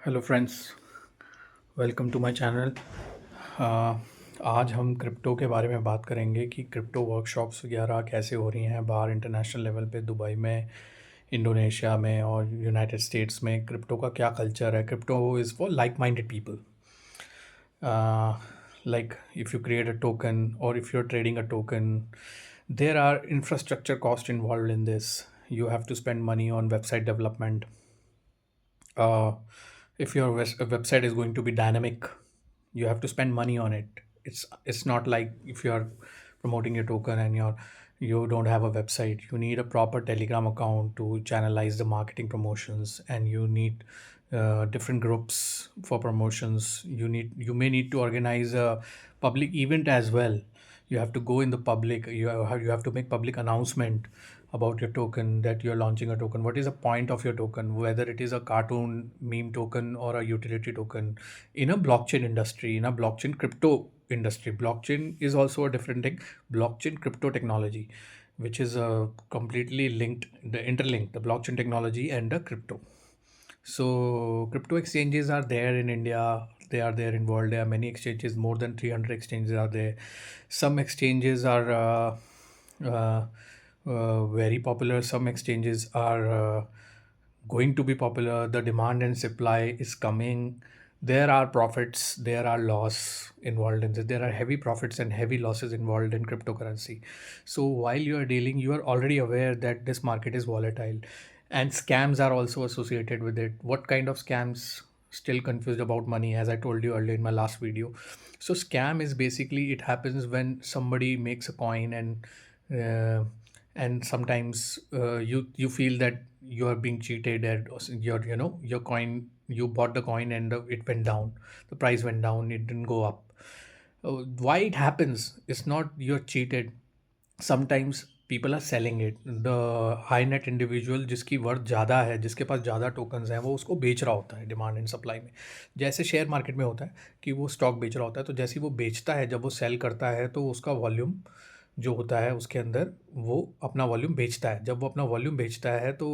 Hello friends, welcome to my channel. आज हम crypto के बारे में बात करेंगे कि क्रिप्टो वर्कशॉप्स वगैरह कैसे हो रही हैं बाहर इंटरनेशनल लेवल पे, दुबई में, इंडोनेशिया में और यूनाइटेड स्टेट्स में। क्रिप्टो का क्या कल्चर है? Crypto is for like minded people. Like if you create a token or if you're trading a token, there are infrastructure cost involved in this. You have to spend money on website development. uh, if your website is going to be dynamic, you have to spend money on it. It's not like if you are promoting your token and you don't have a website. You need a proper Telegram account to channelize the marketing promotions, and you need different groups for promotions. You may need to organize a public event as well. You have to go in the public. You have to make public announcement about your token, that you're launching a token. What is the point of your token, whether it is a cartoon meme token or a utility token? In a blockchain industry, in a blockchain crypto industry, blockchain is also a different thing. Blockchain crypto technology, which is completely linked, the interlinked, the blockchain technology and the crypto. So crypto exchanges are there in India. They are there in world. There are many exchanges. More than 300 exchanges are there. Some exchanges are uh, very popular. Some exchanges are going to be popular. The demand and supply is coming. There are profits. There are loss involved in this. There are heavy profits and heavy losses involved in cryptocurrency. So while you are dealing, you are already aware that this market is volatile and scams are also associated with it. What kind of scams? Still confused about money, as I told you earlier in my last video. So scam is basically, it happens when somebody makes a coin uh, and sometimes you feel that you are being cheated at your coin. You bought the coin and it went down, the price went down, it didn't go up. Why it happens? It's not you're cheated. Sometimes people are selling it, the high net individual जिसकी worth ज़्यादा है, जिसके पास ज़्यादा tokens हैं, वो उसको बेच रहा होता है डिमांड एंड सप्लाई में। जैसे शेयर मार्केट में होता है कि वो स्टॉक बेच रहा होता है, तो जैसे ही वो बेचता है, जब वो सेल करता है तो उसका वॉल्यूम जो होता है उसके अंदर वो अपना वॉल्यूम बेचता है। जब वो अपना वॉल्यूम बेचता है तो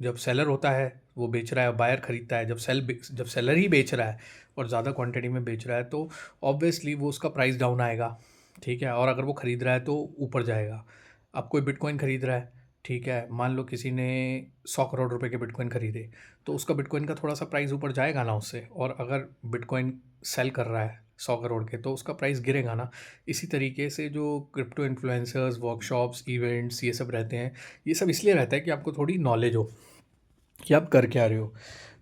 जब सेलर होता है वो बेच रहा है, बायर खरीदता है। जब सेलर ही बेच रहा है और ज़्यादा क्वांटिटी में बेच रहा है तो ऑब्वियसली वो उसका प्राइस डाउन आएगा। ठीक है, और अगर वो ख़रीद रहा है तो ऊपर जाएगा। अब कोई बिटकॉइन ख़रीद रहा है, ठीक है, मान लो किसी ने 100 करोड़ रुपए के बिटकॉइन ख़रीदे, तो उसका बिटकॉइन का थोड़ा सा प्राइस ऊपर जाएगा ना उससे। और अगर बिटकॉइन सेल कर रहा है 100 करोड़ के, तो उसका प्राइस गिरेगा ना। इसी तरीके से जो क्रिप्टो इन्फ्लुएंसर्स, वर्कशॉप्स, इवेंट्स, ये सब रहते हैं, ये सब इसलिए रहता है कि आपको थोड़ी नॉलेज हो कि आप कर क्या रहे हो।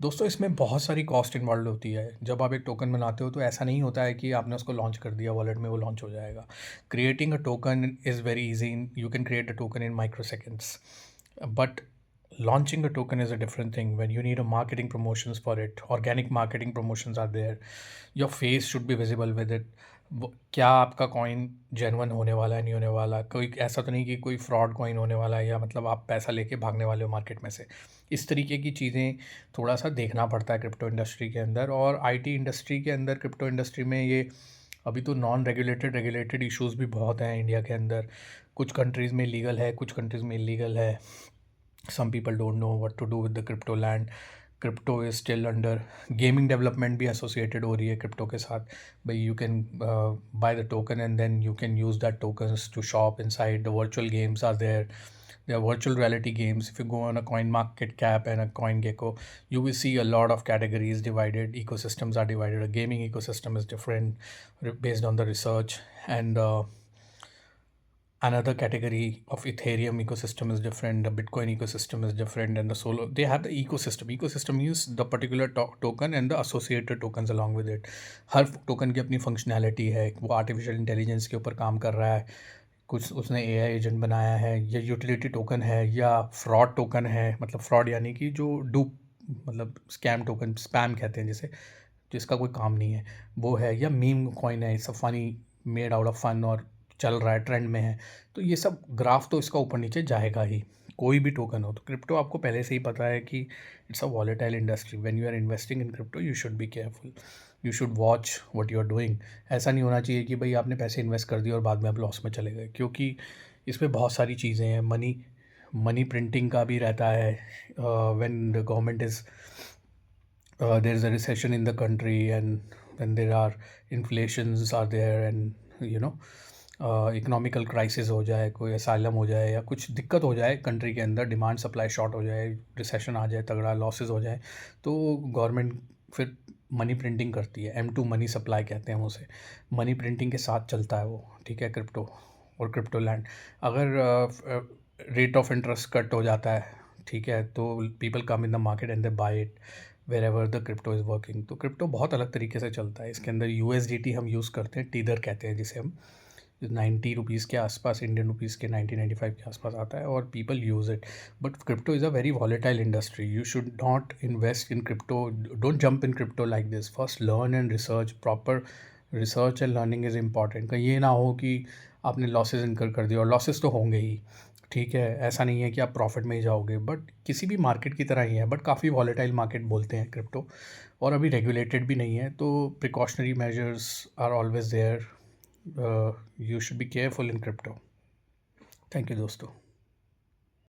दोस्तों, इसमें बहुत सारी कॉस्ट इन्वॉल्व होती है। जब आप एक टोकन बनाते हो तो ऐसा नहीं होता है कि आपने उसको लॉन्च कर दिया वॉलेट में, वो लॉन्च हो जाएगा। Creating a token is very easy, you can create a token in micro seconds, but launching a token is a different thing. When you need a marketing promotions for it, organic marketing promotions are there. Your face should be visible with it. क्या आपका coin genuine होने वाला है, नहीं होने वाला, कोई ऐसा तो नहीं कि कोई फ्रॉड कॉइन होने वाला है, या मतलब आप पैसा लेके भागने वाले हो मार्केट में से। इस तरीके की चीज़ें थोड़ा सा देखना पड़ता है क्रिप्टो इंडस्ट्री के अंदर। और आईटी इंडस्ट्री के अंदर, क्रिप्टो इंडस्ट्री में ये अभी तो नॉन रेगुलेटेड, रेगुलेटेड इश्यूज़ भी बहुत हैं इंडिया के अंदर। कुछ कंट्रीज़ में लीगल है, कुछ कंट्रीज़ में इलीगल है। Some people don't know what to do with the crypto land. Crypto is still under gaming development, भी associated हो रही है क्रिप्टो के साथ भाई। You can buy the token and then you can use that tokens to shop inside. The virtual games are there. There are virtual reality games. If you go on a coin market cap and a coin gecko, you will see a lot of categories divided, ecosystems are divided. A gaming ecosystem is different based on the research, and another category of Ethereum ecosystem is different, the Bitcoin ecosystem is different, and the Solo, they have the ecosystem means the particular token and the associated tokens along with it. Her token की अपनी functionality है। वो artificial intelligence के ऊपर काम कर रहा है, कुछ उसने एआई एजेंट बनाया है, या यूटिलिटी टोकन है, या फ्रॉड टोकन है। मतलब फ्रॉड यानी कि जो डूप, मतलब स्कैम टोकन, स्पैम कहते हैं जिसे, जिसका कोई काम नहीं है, वो है। या मीम कॉइन है, सब funny, made out of fun और चल रहा है, ट्रेंड में है। तो ये सब ग्राफ तो इसका ऊपर नीचे जाएगा ही, कोई भी टोकन हो। तो क्रिप्टो आपको पहले से ही पता है कि it's a volatile industry. When you are investing in crypto you should be careful, you should watch what you are doing. ऐसा नहीं होना चाहिए कि भाई आपने पैसे इन्वेस्ट कर दिए और बाद में आप लॉस में चले गए, क्योंकि इसमें बहुत सारी चीज़ें हैं। मनी मनी प्रिंटिंग का भी रहता है। When the government is there is a recession in the country, and when there are inflations are there, and you know economical crisis हो जाए, कोई असाइलम हो जाए, या कुछ दिक्कत हो जाए कंट्री के अंदर, डिमांड सप्लाई शॉर्ट हो जाए, रिसेशन आ जाए, तगड़ा लॉसेस हो जाए, तो गवर्नमेंट फिर मनी प्रिंटिंग करती है। M2 मनी सप्लाई कहते हैं हम उसे। मनी प्रिंटिंग के साथ चलता है वो, ठीक है, क्रिप्टो और क्रिप्टो लैंड। अगर रेट ऑफ इंटरेस्ट कट हो जाता है, ठीक है, तो people come in the market and they buy it wherever the crypto is working. तो क्रिप्टो बहुत अलग तरीके से चलता है। इसके अंदर USDT हम यूज़ करते हैं, टीदर कहते हैं जिसे हम, 90 रुपीज़ के आसपास, इंडियन रुपीज़ के 90-95 के आसपास आता है, और people use it. But crypto is a very volatile industry. You should not invest in crypto, don't jump in crypto like this. First learn and research, proper research and learning is important. कहीं ये ना हो कि आपने losses इनकर कर दिया, और लॉसेस तो होंगे ही, ठीक है, ऐसा नहीं है कि आप प्रॉफिट में ही जाओगे, बट किसी भी मार्केट की तरह ही है। बट काफ़ी वॉलेटाइल मार्केट बोलते हैं क्रिप्टो, और अभी रेगुलेटेड भी नहीं है, तो precautionary measures are always there. You should be careful in crypto. Thank you, दोस्तों।